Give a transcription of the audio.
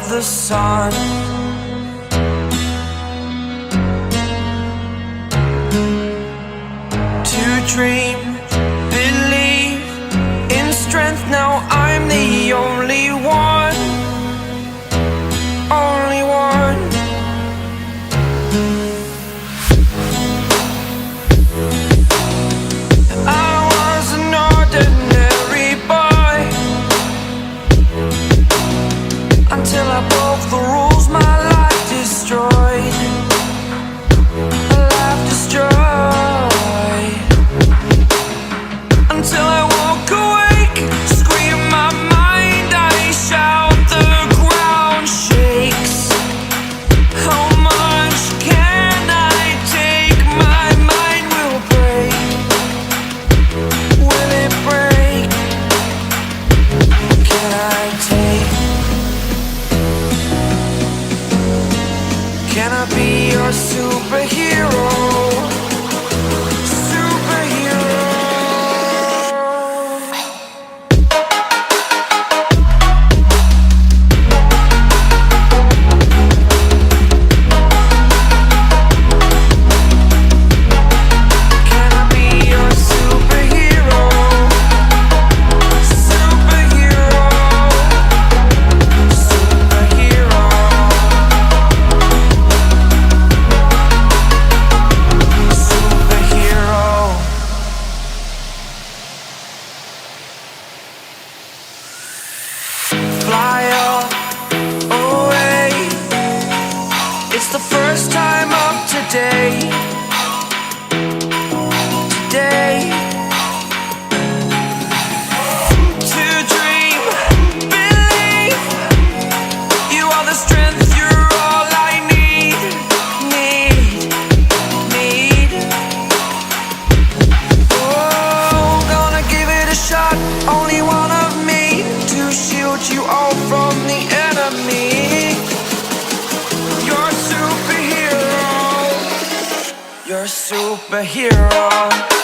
of the sun. To dream, believe in strength, now I'm the only one. Only one. I was an ordinary boy until I broke the rules, my life destroyed. A life destroyed. Until I woke awake, scream my mind, I shout, the ground shakes. How much can I take? My mind will break. Will it break? Can I take? Can I be your superhero? Fly away. It's the first time of today. Today. To dream, believe. You are the strength, you're all I need. Need. Oh, gonna give it a shot. Only one of me to shield you all from the enemy. You're a superhero. You're a superhero.